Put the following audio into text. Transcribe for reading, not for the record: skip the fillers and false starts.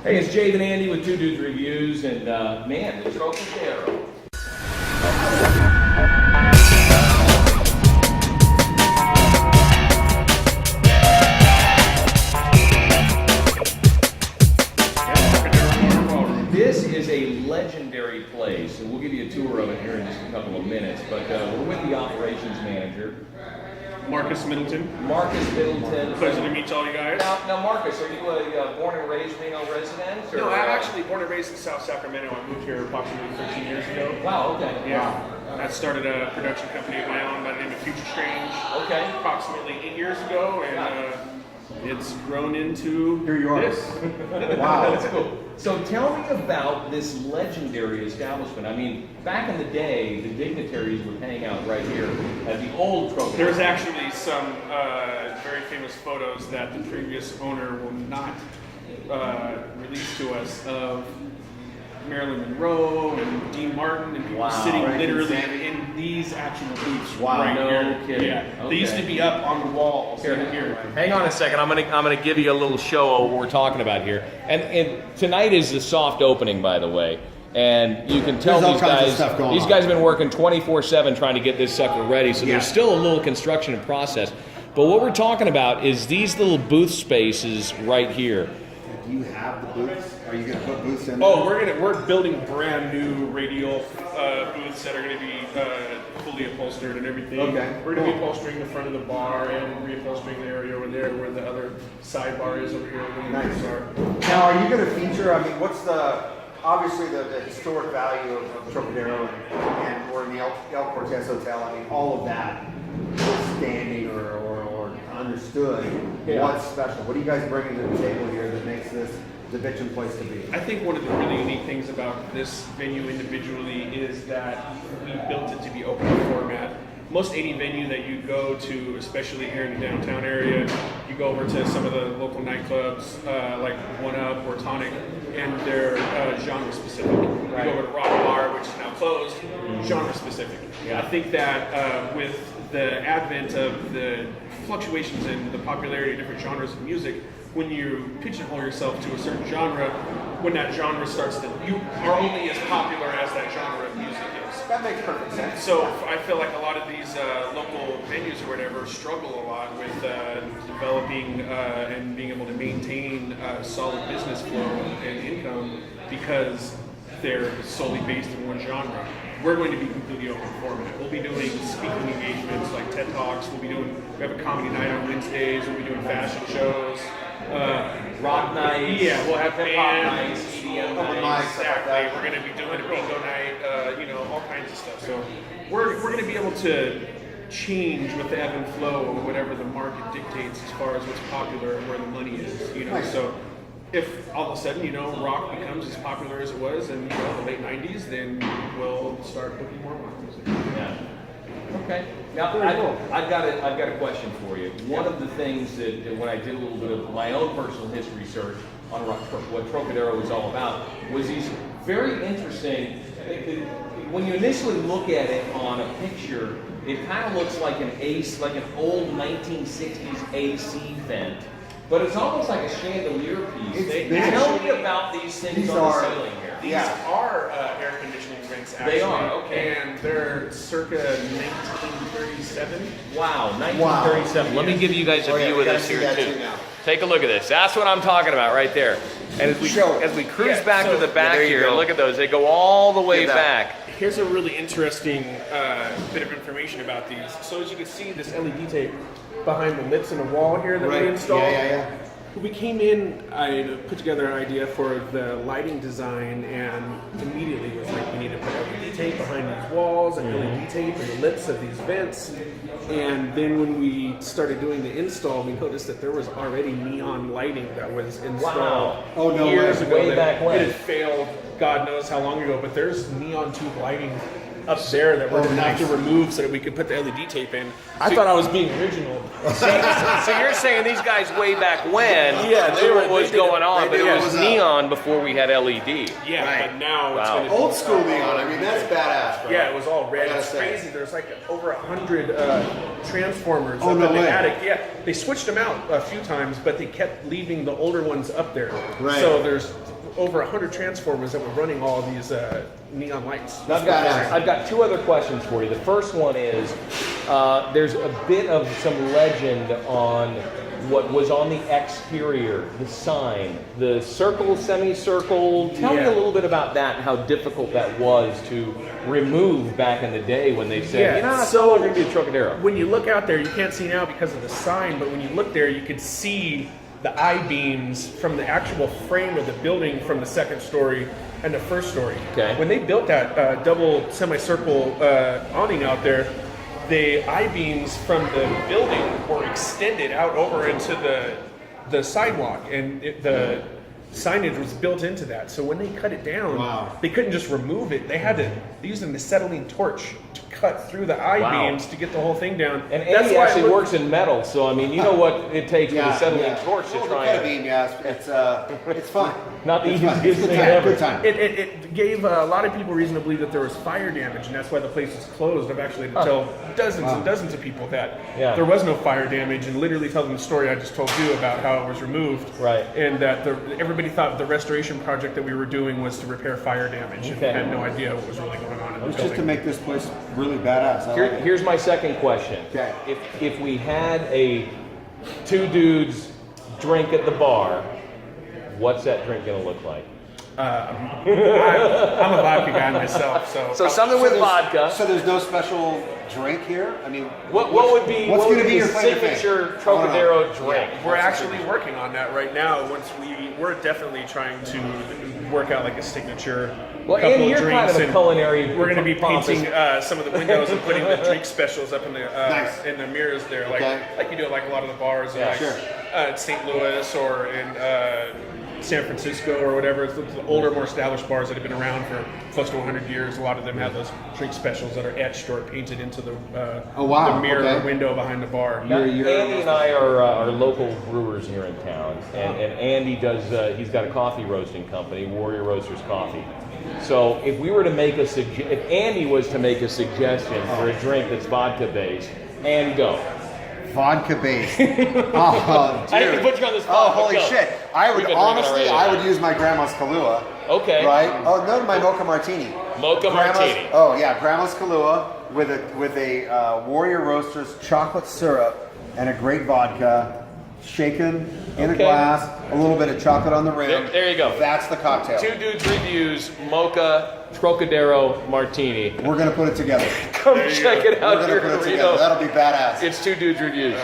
Hey, it's Jave and Andy with Two Dudes Reviews, and man, the Trocadero. This is a legendary place, and we'll give you a tour of it here in just a couple of minutes, but we're with the operations manager. Marcus Middleton. Marcus Middleton. Pleasure to meet all you guys. Now Marcus, are you a born and raised Reno resident? Or, No, I'm actually born and raised in South Sacramento. I moved here approximately 13 years ago. Wow, okay. Yeah. Wow. I started a production company of my own by the name of Future Strange. Okay. Approximately 8 years ago, and it's grown into Here you are. this. Wow, that's cool. So tell me about this legendary establishment. I mean, back in the day, the dignitaries would hang out right here at the old Trocadero. There's actually some very famous photos that the previous owner will not release to us of Marilyn Monroe and Dean Martin and people sitting literally in these actual booths right here. Kidding. Yeah. Okay. They used to be up on the walls here. Hang on a second. I'm gonna give you a little show of what we're talking about here. And tonight is the soft opening, by the way. And you can tell these guys have been working 24/7 trying to get this sucker ready. So there's still a little construction in process. But what we're talking about is these little booth spaces right here. Do you have the booths? Are you going to put booths in there? Oh, we're building brand new radial booths that are going to be fully upholstered and everything. Okay. We're going to be upholstering the front of the bar and reupholstering the area over there where the other sidebar is over here. Nice. Now, are you going to feature? I mean, what's obviously the historic value of Trocadero and or in the El Cortez Hotel? I mean, all of that is standing or understood. Yeah. What's special? What are you guys bringing to the table here that makes this the bitchin' place to be? I think one of the really unique things about this venue individually is that we built it to be open format. Most any venue that you go to, especially here in the downtown area, you go over to some of the local nightclubs like One Up or Tonic, and they're genre specific. You go over to Rock Bar, which is now closed, genre specific. I think that with the advent of the fluctuations in the popularity of different genres of music, when you pigeonhole yourself to a certain genre, when that genre starts to, you are only as popular as that genre of music is. That makes perfect sense. So I feel like a lot of these local venues or whatever struggle a lot with developing and being able to maintain solid business flow and income because they're solely based in one genre. We're going to be completely open format. We'll be doing speaking engagements like TED Talks. We have a comedy night on Wednesdays. We'll be doing fashion shows. Rock nights. Yeah, we'll have bands. EDM nights. Exactly. We're going to be doing a bingo night. All kinds of stuff. So we're going to be able to change with the ebb and flow of whatever the market dictates as far as what's popular and where the money is. Nice. So if all of a sudden, rock becomes as popular as it was in the late 90s, then we'll start booking more rock music. Yeah. Okay. Now I've got a question for you. One of the things that when I did a little bit of my own personal history research on what Trocadero was all about was these very interesting. When you initially look at it on a picture, it kind of looks like an old 1960s AC vent. But it's almost like a chandelier piece. Tell me about these things on the ceiling here. These are air conditioning vents, actually. They are, okay. And they're circa 1937. Wow, 1937. Let me give you guys a view of this here, too. Take a look at this. That's what I'm talking about right there. And as we cruise back to the back here, look at those. They go all the way back. Here's a really interesting bit of information about these. So as you can see, this LED tape behind the lips in the wall here that we installed. Yeah. When we came in, I put together an idea for the lighting design, and immediately was like, we need to put LED tape behind these walls and LED tape in the lips of these vents. And then when we started doing the install, we noticed that there was already neon lighting that was installed years ago. Way back when. It had failed, God knows how long ago, but there's neon tube lighting up there that we're going to have to remove so that we can put the LED tape in. I thought I was being original. So you're saying these guys way back when knew what was going on, but it was neon before we had LED. Yeah, Right. but now it's going to be Old school neon. I mean, that's badass, bro. Yeah, it was all red. I gotta It's say. crazy. There's like over 100 transformers Oh, up no in the way. attic. Yeah, they switched them out a few times, but they kept leaving the older ones up there. Right. So there's over 100 transformers that were running all these neon lights. I've got two other questions for you. The first one is, there's a bit of some legend on what was on the exterior, the sign, the circle, semicircle. Tell me a little bit about that and how difficult that was to remove back in the day when they said, you know, it's no longer going to be a Trocadero. When you look out there, you can't see now because of the sign, but when you look there, you could see the I-beams from the actual frame of the building from the second story and the first story. Okay. When they built that double semicircle awning out there, the I-beams from the building were extended out over into the sidewalk, and the signage was built into that. So when they cut it down, they couldn't just remove it. They had to use an acetylene torch to cut through the I-beams to get the whole thing down. And Andy actually works in metal, so I mean, you know what it takes with acetylene torch to try and... beam, it's fun. Not the It's fun. easiest Good thing time, ever. good time. It gave a lot of people reason to believe that there was fire damage, and that's why the place was closed. I've actually had to tell dozens and dozens of people that there was no fire damage, and literally tell them the story I just told you about how it was removed. Right. And that everybody thought the restoration project that we were doing was to repair fire damage, and had no idea what was really going on in the It's building. just to make this place really badass. Here's my second question. Okay. If we had two dudes drink at the bar, what's that drink going to look like? I'm a vodka guy myself, So something with vodka. So there's no special drink here? I mean, What would be your the flavor thing? signature Trocadero drink? we're actually working on that right now. We're definitely trying to work out like a signature. Well, couple Andy, of you're kind drinks, of a and culinary. we're going to be pompous. painting some of the windows and putting the drink specials up in the Nice. in the mirrors there, Okay. like you do at like a lot of the bars, Yeah, in St. Louis or in San Francisco or whatever. It's the older, more established bars that have been around for close to 100 years. A lot of them have those drink specials that are etched or painted into the the mirror window behind the bar. Now, Andy and I are local brewers here in town, and Andy does. He's got a coffee roasting company, Warrior Roasters Coffee. So if we were to make if Andy was to make a suggestion for a drink that's vodka based, Andy, go. Vodka based. Oh, dude. I didn't put you on the spot. Oh, holy but go. shit. I would We've been honestly, drinking I already. would use my grandma's Kahlua. Okay. Right? Oh, no, my Mocha Martini. Mocha Martini. Oh, yeah, grandma's Kahlua with a Warrior Roasters chocolate syrup and a great vodka. Shaken in a glass, a little bit of chocolate on the rim. There you go. That's the cocktail. Two Dudes Reviews, Mocha Trocadero Martini. We're going to put it together. Come check it out We're here going to in put it Reno. together. That'll be badass. It's Two Dudes Reviews.